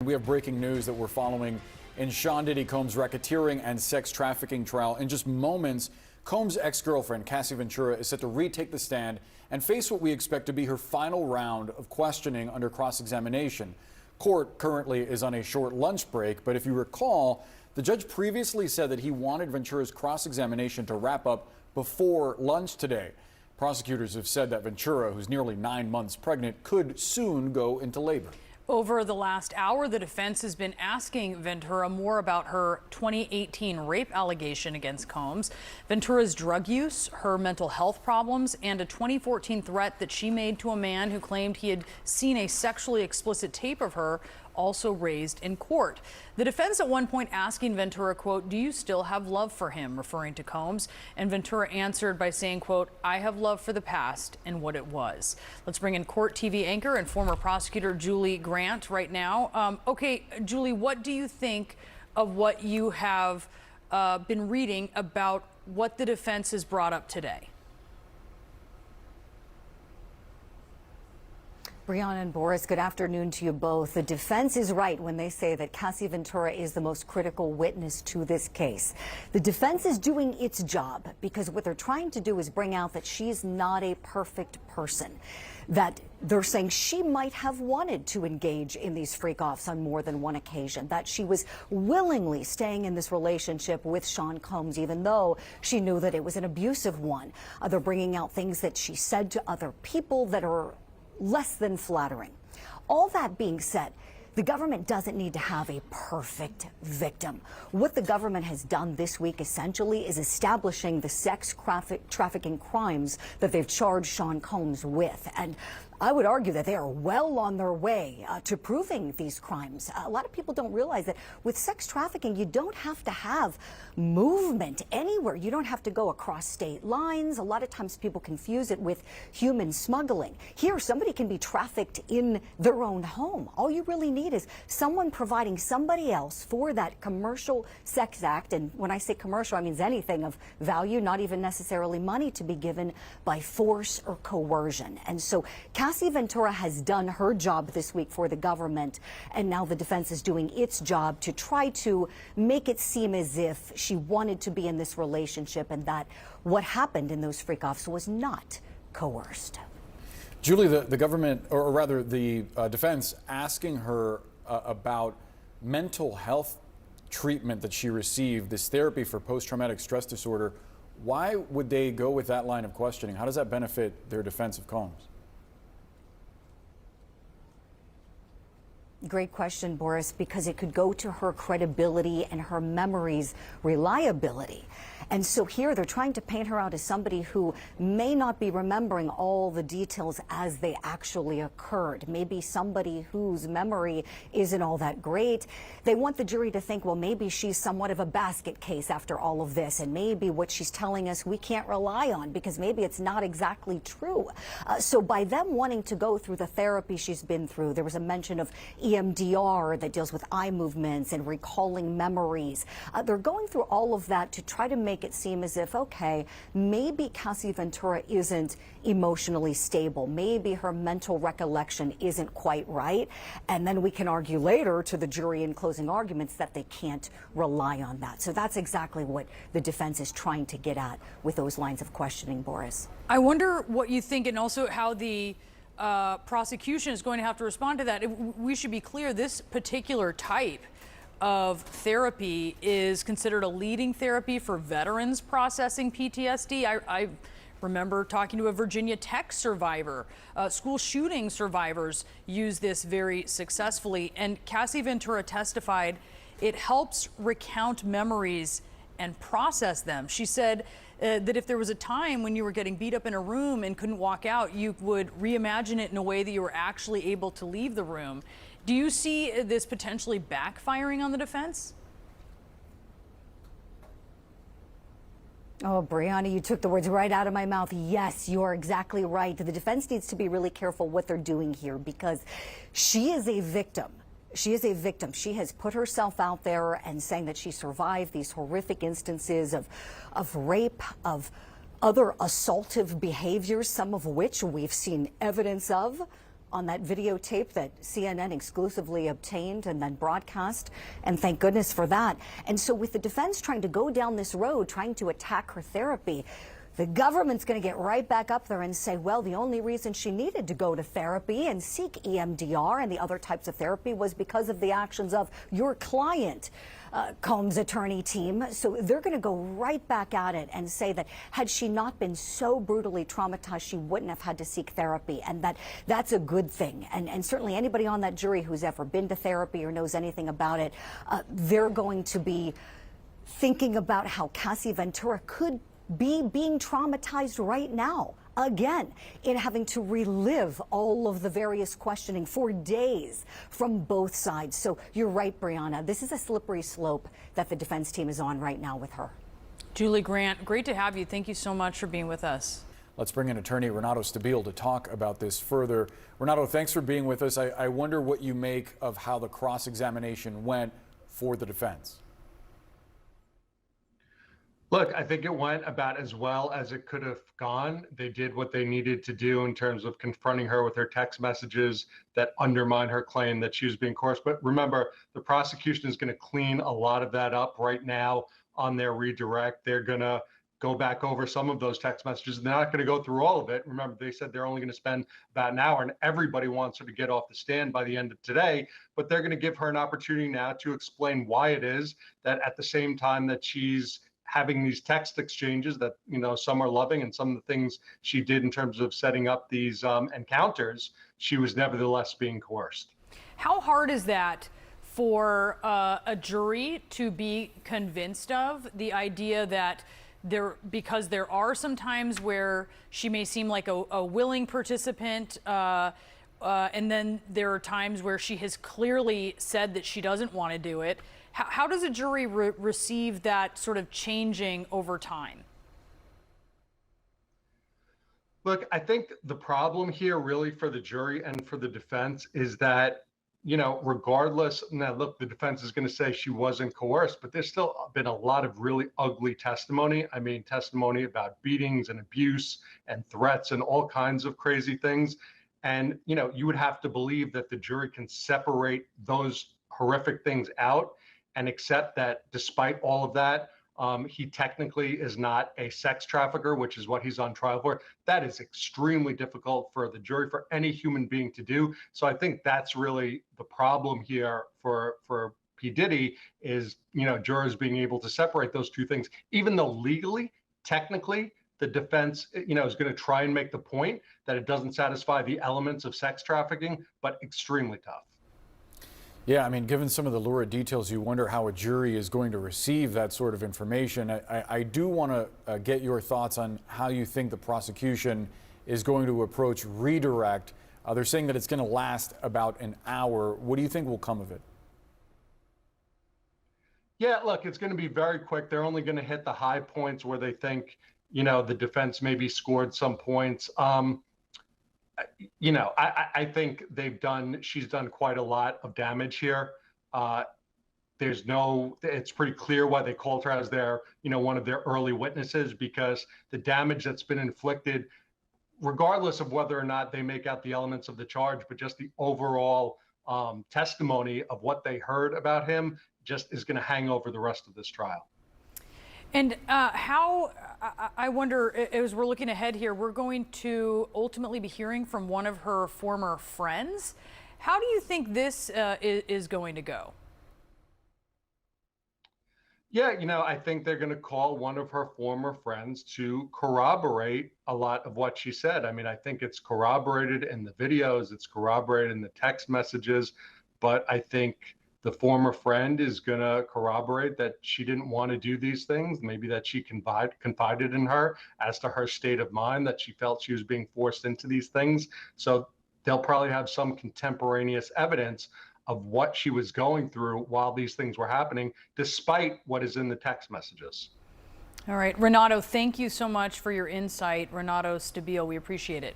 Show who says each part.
Speaker 1: We have breaking news that we're following in Sean Diddy Combs' racketeering and sex trafficking trial. In just moments, Combs' ex-girlfriend, Cassie Ventura, is set to retake the stand and face what we expect to be her final round of questioning under cross-examination. Court currently is on a short lunch break, but if you recall, the judge previously said that he wanted Ventura's cross-examination to wrap up before lunch today. Prosecutors have said that Ventura, who's nearly 9 months pregnant, could soon go into labor.
Speaker 2: Over the last hour, the defense has been asking Ventura more about her 2018 rape allegation against Combs, Ventura's drug use, her mental health problems, and a 2014 threat that she made to a man who claimed he had seen a sexually explicit tape of her, also raised in court. The defense at one point asking Ventura, quote, "Do you still have love for him?" referring to Combs. And Ventura answered by saying, quote, "I have love for the past and what it was." Let's bring in court TV anchor and former prosecutor Julie Grant right now. Okay, Julie, what do you think of what you have been reading about what the defense has brought up today?
Speaker 3: Brianna and Boris, good afternoon to you both. The defense is right when they say that Cassie Ventura is the most critical witness to this case. The defense is doing its job because what they're trying to do is bring out that she's not a perfect person, that they're saying she might have wanted to engage in these freak-offs on more than one occasion, that she was willingly staying in this relationship with Sean Combs, even though she knew that it was an abusive one. They're bringing out things that she said to other people that are less than flattering. All that being said, the government doesn't need to have a perfect victim. What the government has done this week essentially is establishing the sex trafficking crimes that they've charged Sean Combs with. And I would argue that they are well on their way to proving these crimes. A lot of people don't realize that with sex trafficking, you don't have to have movement anywhere. You don't have to go across state lines. A lot of times people confuse it with human smuggling. Here, somebody can be trafficked in their own home. All you really need is someone providing somebody else for that commercial sex act. And when I say commercial, I mean anything of value, not even necessarily money, to be given by force or coercion. And so Cassie Ventura has done her job this week for the government, and now the defense is doing its job to try to make it seem as if she wanted to be in this relationship and that what happened in those freak-offs was not coerced.
Speaker 1: Julie, the government, or rather the defense, asking her about mental health treatment that she received, this therapy for post-traumatic stress disorder. Why would they go with that line of questioning? How does that benefit their defense of Combs?
Speaker 3: Great question, Boris, because it could go to her credibility and her memory's reliability. And so here they're trying to paint her out as somebody who may not be remembering all the details as they actually occurred. Maybe somebody whose memory isn't all that great. They want the jury to think, well, maybe she's somewhat of a basket case after all of this, and maybe what she's telling us we can't rely on because maybe it's not exactly true. So by them wanting to go through the therapy she's been through, there was a mention of EMDR that deals with eye movements and recalling memories. They're going through all of that to try to make it seem as if, okay, maybe Cassie Ventura isn't emotionally stable. Maybe her mental recollection isn't quite right. And then we can argue later to the jury in closing arguments that they can't rely on that. So that's exactly what the defense is trying to get at with those lines of questioning, Boris.
Speaker 2: I wonder what you think, and also how the prosecution is going to have to respond to that. We should be clear, this particular type of therapy is considered a leading therapy for veterans processing PTSD. I remember talking to a Virginia Tech survivor. School shooting survivors use this very successfully. And Cassie Ventura testified it helps recount memories and process them. She said that if there was a time when you were getting beat up in a room and couldn't walk out, you would reimagine it in a way that you were actually able to leave the room. Do you see this potentially backfiring on the defense?
Speaker 3: Oh, Brianna, you took the words right out of my mouth. Yes, you are exactly right. The defense needs to be really careful what they're doing here because she is a victim. She is a victim. She has put herself out there and saying that she survived these horrific instances of rape, of other assaultive behaviors, some of which we've seen evidence of. on that videotape that CNN exclusively obtained and then broadcast, and thank goodness for that. And so with the defense trying to go down this road, trying to attack her therapy, the government's going to get right back up there and say, well, the only reason she needed to go to therapy and seek EMDR and the other types of therapy was because of the actions of your client, Combs' attorney team. So they're going to go right back at it and say that had she not been so brutally traumatized, she wouldn't have had to seek therapy, and that's a good thing. And certainly anybody on that jury who's ever been to therapy or knows anything about it, they're going to be thinking about how Cassie Ventura could be being traumatized right now, again, in having to relive all of the various questioning for days from both sides. So you're right, Brianna. This is a slippery slope that the defense team is on right now with her.
Speaker 2: Julie Grant, great to have you. Thank you so much for being with us.
Speaker 1: Let's bring in attorney Renato Stabile to talk about this further. Renato, thanks for being with us. I wonder what you make of how the cross-examination went for the defense.
Speaker 4: Look, I think it went about as well as it could have gone. They did what they needed to do in terms of confronting her with her text messages that undermine her claim that she was being coerced. But remember, the prosecution is going to clean a lot of that up right now on their redirect. They're going to go back over some of those text messages. They're not going to go through all of it. Remember, they said they're only going to spend about an hour, and everybody wants her to get off the stand by the end of today. But they're going to give her an opportunity now to explain why it is that at the same time that she's having these text exchanges that, you know, some are loving and some of the things she did in terms of setting up these encounters, she was nevertheless being coerced.
Speaker 2: How hard is that for a jury to be convinced of, the idea that because there are some times where she may seem like a willing participant, and then there are times where she has clearly said that she doesn't want to do it. How does a jury receive that sort of changing over time?
Speaker 4: Look, I think the problem here really for the jury and for the defense is that, you know, regardless, now look, the defense is going to say she wasn't coerced, but there's still been a lot of really ugly testimony. I mean, testimony about beatings and abuse and threats and all kinds of crazy things. And, you know, you would have to believe that the jury can separate those horrific things out and accept that despite all of that, he technically is not a sex trafficker, which is what he's on trial for. That is extremely difficult for the jury, for any human being to do. So I think that's really the problem here for PDiddy is, you know, jurors being able to separate those two things, even though legally, technically, the defense, you know, is going to try and make the point that it doesn't satisfy the elements of sex trafficking, but extremely tough.
Speaker 1: Yeah, I mean, given some of the lurid details, you wonder how a jury is going to receive that sort of information. I do want to get your thoughts on how you think the prosecution is going to approach redirect. They're saying that it's going to last about an hour. What do you think will come of it?
Speaker 4: Yeah, look, it's going to be very quick. They're only going to hit the high points where they think, you know, the defense maybe scored some points. You know, I think she's done quite a lot of damage here. It's pretty clear why they called her as their, you know, one of their early witnesses, because the damage that's been inflicted, regardless of whether or not they make out the elements of the charge, but just the overall testimony of what they heard about him just is going to hang over the rest of this trial.
Speaker 2: And how, I wonder, as we're looking ahead here, we're going to ultimately be hearing from one of her former friends. How do you think this is going to go?
Speaker 4: Yeah, you know, I think they're going to call one of her former friends to corroborate a lot of what she said. I mean, I think it's corroborated in the videos, it's corroborated in the text messages, but I think the former friend is going to corroborate that she didn't want to do these things, maybe that she confided in her as to her state of mind, that she felt she was being forced into these things. So they'll probably have some contemporaneous evidence of what she was going through while these things were happening, despite what is in the text messages.
Speaker 2: All right, Renato, thank you so much for your insight. Renato Stabile, we appreciate it.